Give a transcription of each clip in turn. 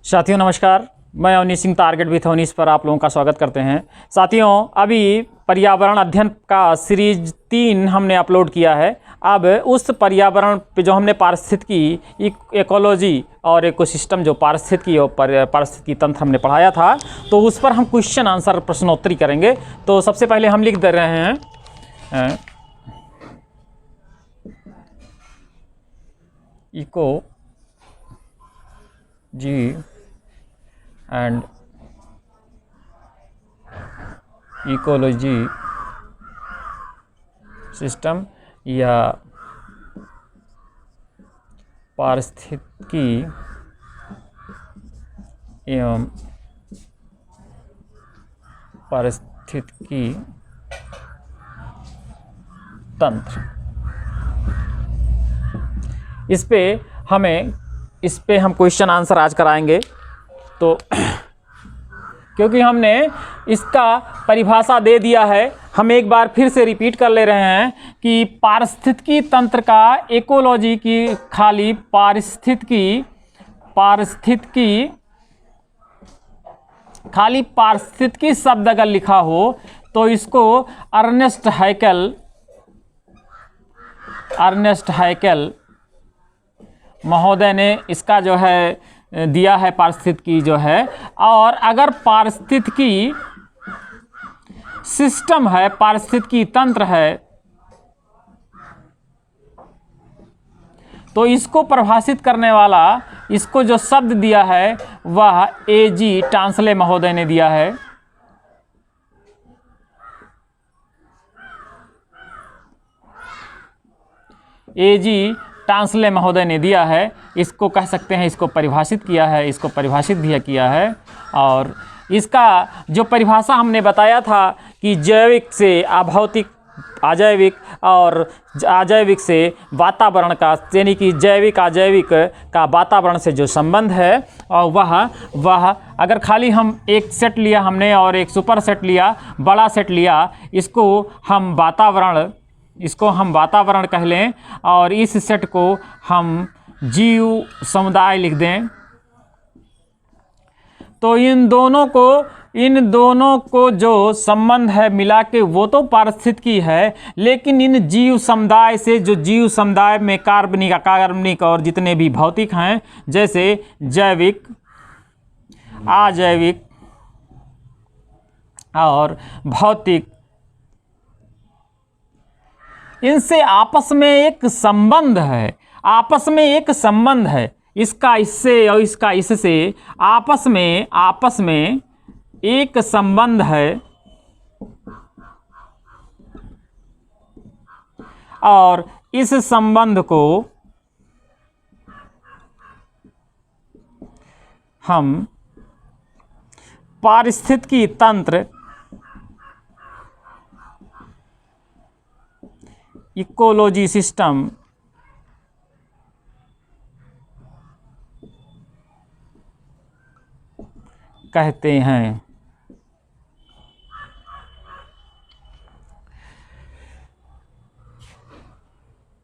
साथियों नमस्कार, मैं अवनीश सिंह टारगेट विथ अवनीश पर आप लोगों का स्वागत करते हैं। साथियों अभी पर्यावरण अध्ययन का सीरीज 3 हमने अपलोड किया है। अब उस पर्यावरण पे जो हमने पारिस्थितिकी इकोलॉजी और इकोसिस्टम जो पारिस्थितिकी और पारिस्थितिकी तंत्र हमने पढ़ाया था, तो उस पर हम क्वेश्चन आंसर प्रश्नोत्तरी करेंगे। तो सबसे पहले हम लिख दे रहे हैं इको जी एंड इकोलॉजी सिस्टम या पारिस्थितिकी एवं पारिस्थितिकी तंत्र। इस पे हम क्वेश्चन आंसर आज कराएंगे। तो क्योंकि हमने इसका परिभाषा दे दिया है, हम एक बार फिर से रिपीट कर ले रहे हैं कि पारिस्थितिकी तंत्र का इकोलॉजी की खाली पारिस्थितिकी शब्द अगर लिखा हो तो इसको अर्नेस्ट हैकेल महोदय ने इसका जो है दिया है पारिस्थितिकी जो है। और अगर पारिस्थितिकी सिस्टम है, पारिस्थितिकी तंत्र है, तो इसको परिभाषित करने वाला इसको जो शब्द दिया है वह A.G. टांसले महोदय ने दिया है। A.G. टांसले महोदय ने दिया है। इसको कह सकते हैं, इसको परिभाषित किया है, इसको परिभाषित भी किया है। और इसका जो परिभाषा हमने बताया था कि जैविक से अभौतिक, अजैविक और अजैविक से वातावरण का, यानी कि जैविक अजैविक का वातावरण से जो संबंध है, और वह अगर खाली हम एक सेट लिया हमने और एक सुपर सेट लिया, बड़ा सेट लिया, इसको हम वातावरण कह लें और इस सेट को हम जीव समुदाय लिख दें। तो इन दोनों को जो संबंध है मिला के वो तो पारिस्थितिकी है, लेकिन इन जीव समुदाय से, जो जीव समुदाय में कार्बनिक और जितने भी भौतिक हैं, जैसे जैविक, अजैविक और भौतिक, इनसे आपस में एक संबंध है, इसका इससे और इसका इससे आपस में एक संबंध है। और इस संबंध को हम पारिस्थितिकी तंत्र, इकोलॉजी सिस्टम कहते हैं।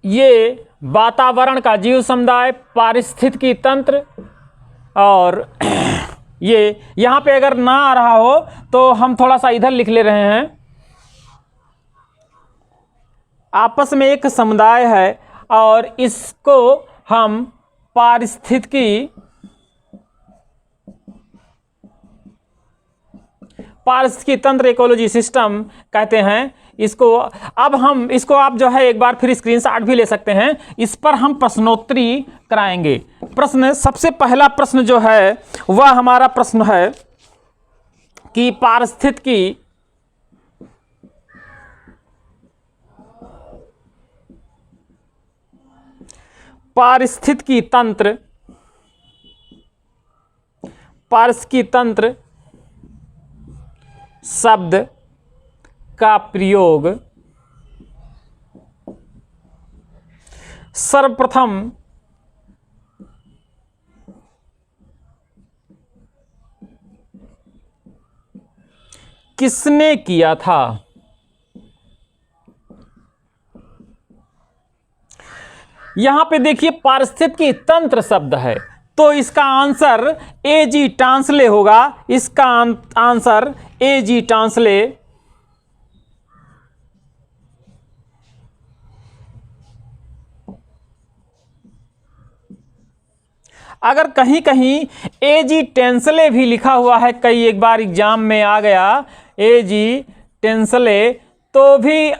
ये वातावरण का जीव समुदाय, पारिस्थितिकी तंत्र, और ये यहाँ पे अगर ना आ रहा हो तो हम थोड़ा सा इधर लिख ले रहे हैं। आपस में एक समुदाय है और इसको हम पारिस्थितिकी तंत्र, इकोलॉजी सिस्टम कहते हैं। इसको आप जो है एक बार फिर स्क्रीनशॉट भी ले सकते हैं। इस पर हम प्रश्नोत्तरी कराएंगे। सबसे पहला प्रश्न जो है वह हमारा प्रश्न है कि पारिस्थितिकी तंत्र शब्द का प्रयोग सर्वप्रथम किसने किया था? यहां पे देखिए पारिस्थितिकी तंत्र शब्द है, तो इसका आंसर ए जी टांसले होगा। इसका आंसर ए जी टांसले। अगर कहीं कहीं ए जी टेंसले भी लिखा हुआ है, कई एक बार एग्जाम में आ गया ए जी टेंसले, तो भी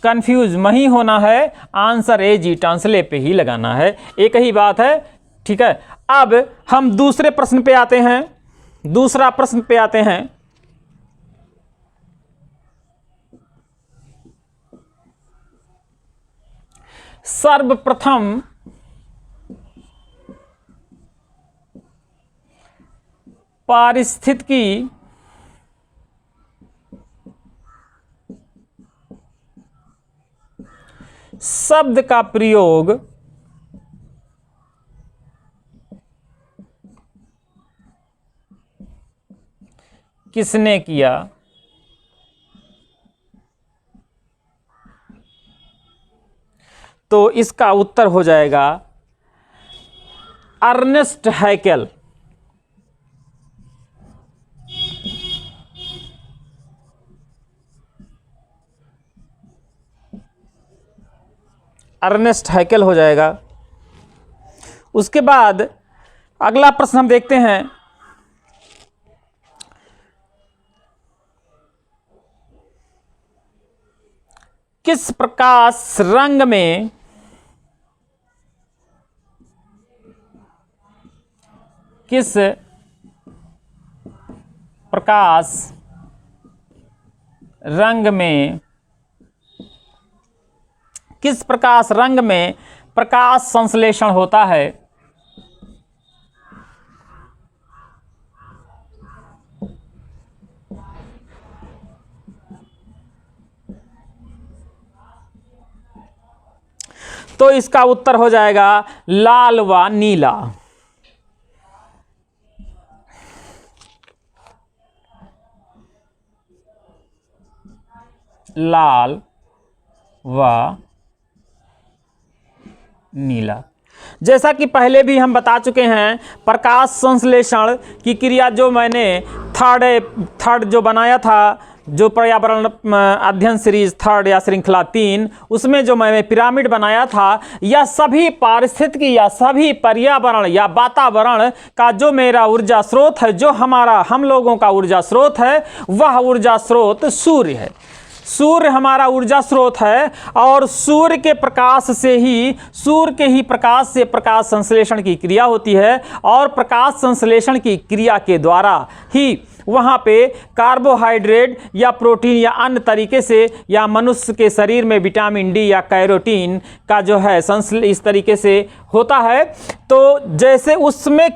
कंफ्यूज नहीं होना है, आंसर ए जी टांसले पे ही लगाना है। एक ही बात है, ठीक है। अब हम दूसरे प्रश्न पे आते हैं। दूसरा प्रश्न पे आते हैं। सर्वप्रथम पारिस्थितिकी शब्द का प्रयोग किसने किया? तो इसका उत्तर हो जाएगा अर्नेस्ट हैकेल। अर्नेस्ट हैकेल हो जाएगा। उसके बाद अगला प्रश्न हम देखते हैं। किस प्रकाश रंग में किस प्रकाश रंग में किस प्रकाश रंग में प्रकाश संश्लेषण होता है? तो इसका उत्तर हो जाएगा लाल व नीला। लाल व नीला। जैसा कि पहले भी हम बता चुके हैं, प्रकाश संश्लेषण की क्रिया जो मैंने थर्ड जो बनाया था, जो पर्यावरण अध्ययन सीरीज थर्ड या श्रृंखला 3, उसमें जो मैंने पिरामिड बनाया था, यह सभी पारिस्थितिकी या सभी पर्यावरण या वातावरण का जो मेरा ऊर्जा स्रोत है, जो हम लोगों का ऊर्जा स्रोत है, वह ऊर्जा स्रोत सूर्य है। सूर्य हमारा ऊर्जा स्रोत है और सूर्य के प्रकाश से प्रकाश संश्लेषण की क्रिया होती है और प्रकाश संश्लेषण की क्रिया के द्वारा ही वहाँ पे कार्बोहाइड्रेट या प्रोटीन या अन्य तरीके से या मनुष्य के शरीर में विटामिन डी या कैरोटीन का जो है इस तरीके से होता है। तो जैसे उसमें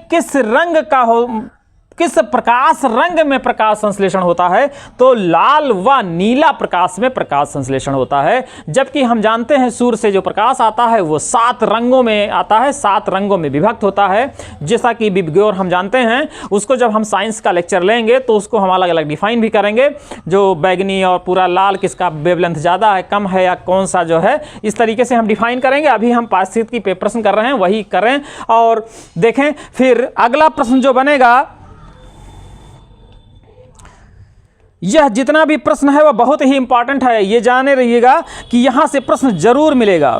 किस प्रकाश रंग में प्रकाश संश्लेषण होता है, तो लाल व नीला प्रकाश में प्रकाश संश्लेषण होता है। जबकि हम जानते हैं सूर्य से जो प्रकाश आता है वो 7 रंगों में आता है, 7 रंगों में विभक्त होता है। जैसा कि विबग्योर हम जानते हैं, उसको जब हम साइंस का लेक्चर लेंगे तो उसको हम अलग अलग डिफाइन भी करेंगे, जो बैगनी और पूरा लाल किसका वेवलेंथ ज़्यादा है, कम है, या कौन सा जो है, इस तरीके से हम डिफाइन करेंगे। अभी हम पारिस्थितिकी पे प्रश्न कर रहे हैं, वही करें और देखें। फिर अगला प्रश्न जो बनेगा, यह जितना भी प्रश्न है वह बहुत ही इंपॉर्टेंट है, ये जाने रहिएगा कि यहां से प्रश्न जरूर मिलेगा।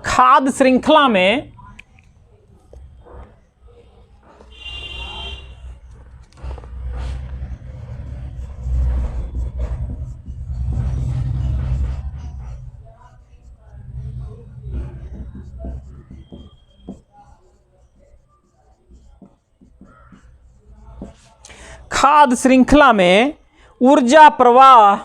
खाद्य श्रृंखला में ऊर्जा प्रवाह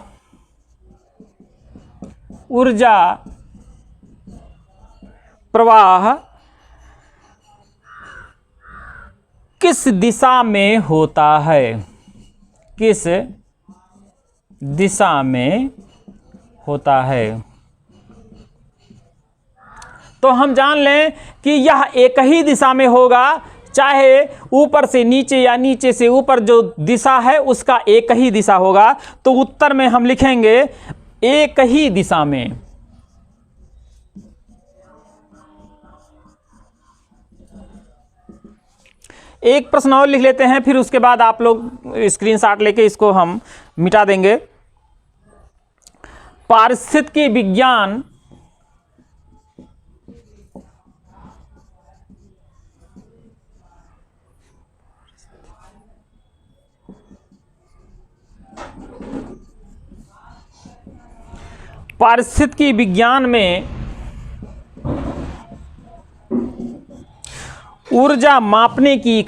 किस दिशा में होता है? किस दिशा में होता है? तो हम जान लें कि यह एक ही दिशा में होगा, चाहे ऊपर से नीचे या नीचे से ऊपर, जो दिशा है उसका एक ही दिशा होगा। तो उत्तर में हम लिखेंगे एक ही दिशा में। एक प्रश्न और लिख लेते हैं, फिर उसके बाद आप लोग स्क्रीनशॉट लेके इसको हम मिटा देंगे। पारिस्थितिकी विज्ञान पारिस्थितिकी विज्ञान में ऊर्जा मापने की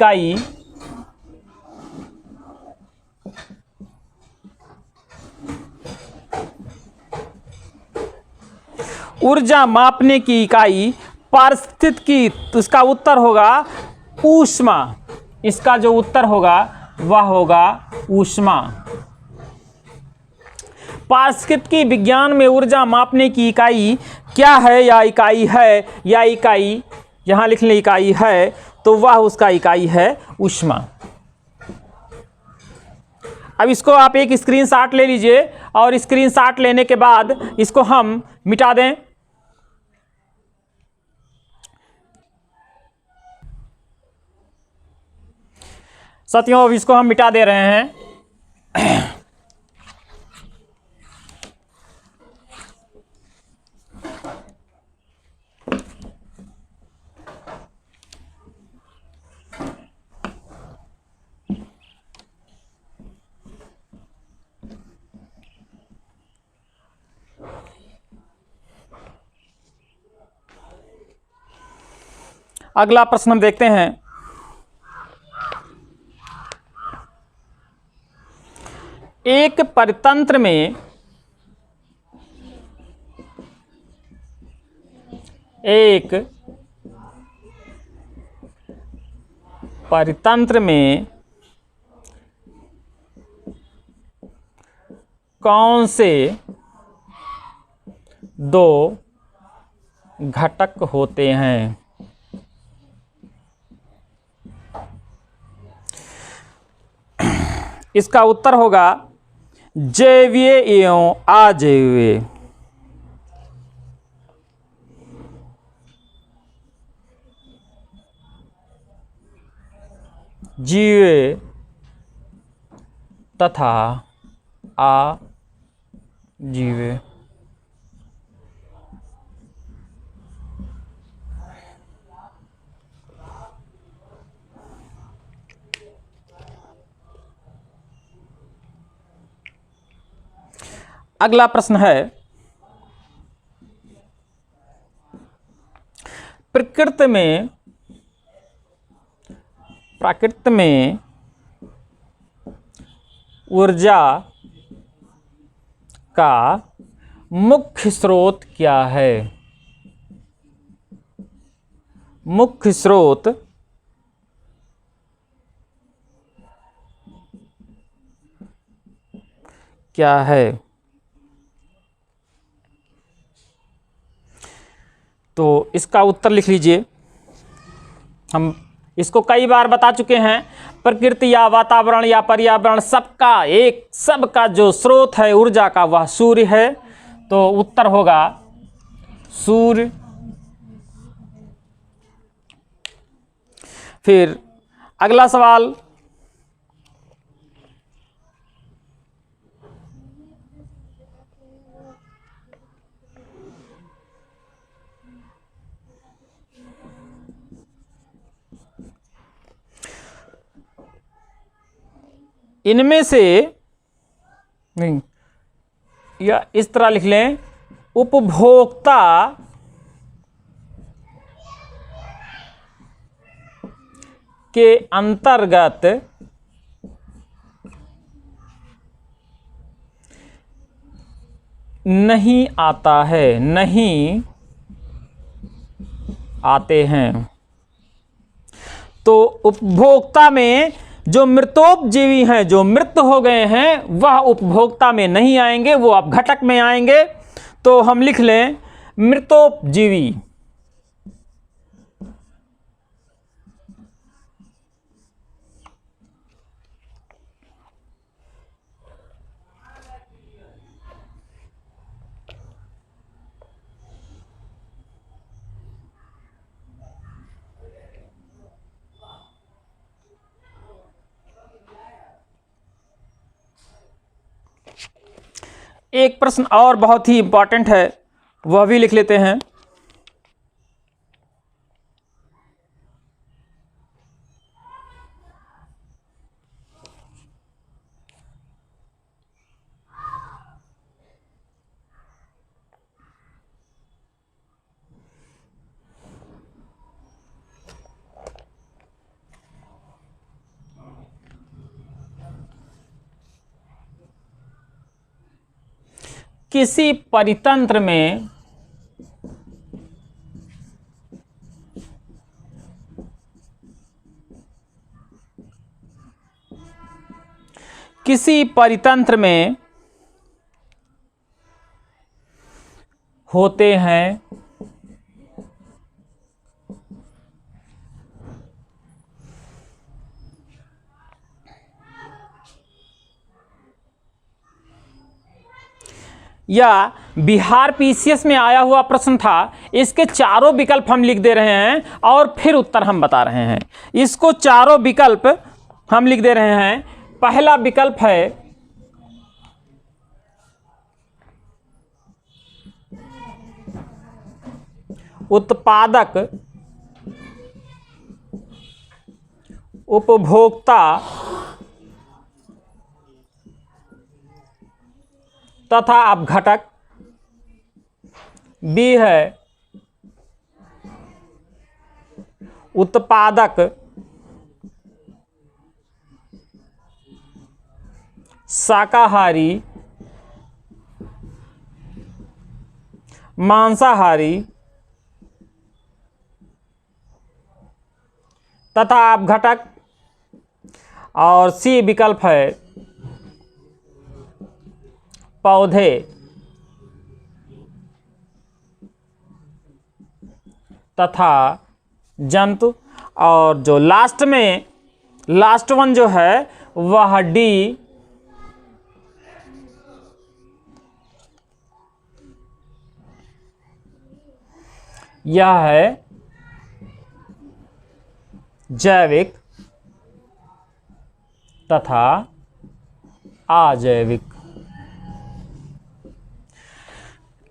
इकाई पारिस्थितिकी, तो इसका उत्तर होगा ऊष्मा। इसका जो उत्तर होगा वह होगा ऊष्मा। पारिस्थितिकी विज्ञान में ऊर्जा मापने की इकाई क्या है, या इकाई है, या इकाई यहां लिख लें इकाई है, तो वह उसका इकाई है ऊष्मा। अब इसको आप एक स्क्रीनशॉट ले लीजिए और स्क्रीनशॉट लेने के बाद इसको हम मिटा दें। साथियों अब इसको हम मिटा दे रहे हैं। अगला प्रश्न हम देखते हैं। एक परितंत्र में कौन से दो घटक होते हैं? इसका उत्तर होगा जैवीय एवं अजैवीय। जीवे तथा अजीवे। अगला प्रश्न है, प्रकृति में ऊर्जा का मुख्य स्रोत क्या है? मुख्य स्रोत क्या है? तो इसका उत्तर लिख लीजिए। हम इसको कई बार बता चुके हैं। प्रकृति या वातावरण या पर्यावरण सबका जो स्रोत है ऊर्जा का वह सूर्य है। तो उत्तर होगा सूर्य। फिर अगला सवाल, इनमें से नहीं, या इस तरह लिख लें, उपभोक्ता के अंतर्गत नहीं आता है, नहीं आते हैं। तो उपभोक्ता में जो मृतोपजीवी हैं, जो मृत हो गए हैं, वह उपभोक्ता में नहीं आएंगे, वो अब घटक में आएंगे। तो हम लिख लें मृतोपजीवी। एक प्रश्न और बहुत ही इंपॉर्टेंट है, वह भी लिख लेते हैं। किसी परितंत्र में होते हैं या बिहार पीसीएस में आया हुआ प्रश्न था। इसके चारों विकल्प हम लिख दे रहे हैं और फिर उत्तर हम बता रहे हैं। इसको चारों विकल्प हम लिख दे रहे हैं। पहला विकल्प है उत्पादक, उपभोक्ता तथा अपघटक। बी है उत्पादक, शाकाहारी, मांसाहारी तथा अपघटक। और सी विकल्प है पौधे तथा जंतु। और जो लास्ट वन जो है वह डी यह है जैविक तथा अजैविक।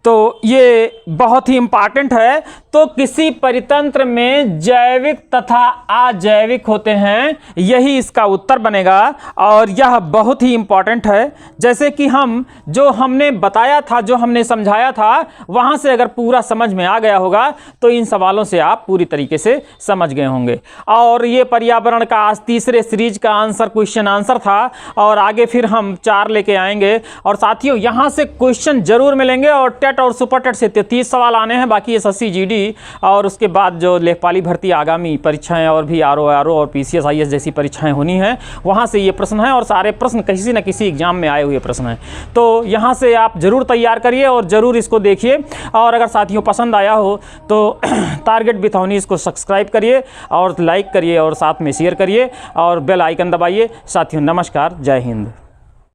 तो ये बहुत ही इंपॉर्टेंट है। तो किसी परितंत्र में जैविक तथा अजैविक होते हैं, यही इसका उत्तर बनेगा। और यह बहुत ही इंपॉर्टेंट है। जैसे कि हमने बताया था, जो हमने समझाया था, वहां से अगर पूरा समझ में आ गया होगा तो इन सवालों से आप पूरी तरीके से समझ गए होंगे। और ये पर्यावरण का आज तीसरे सीरीज का क्वेश्चन आंसर था। और आगे फिर हम 4 लेके आएंगे। और साथियों, यहाँ से क्वेश्चन जरूर मिलेंगे और टेट और सुपर टेट से 30 सवाल आने हैं। बाकी एसएससी जीडी और उसके बाद जो लेखपाली भर्ती आगामी परीक्षाएं और भी आरओ और पीसीएस आईएएस जैसी परीक्षाएं होनी हैं, वहां से ये प्रश्न हैं। और सारे प्रश्न किसी न किसी एग्जाम में आए हुए प्रश्न हैं। तो यहां से आप जरूर तैयार करिए और जरूर इसको देखिए। और अगर साथियों पसंद आया हो तो टारगेट बिथौनी इसको सब्सक्राइब करिए और लाइक करिए और साथ में शेयर करिए और बेल आइकन दबाइए। साथियों नमस्कार, जय हिंद।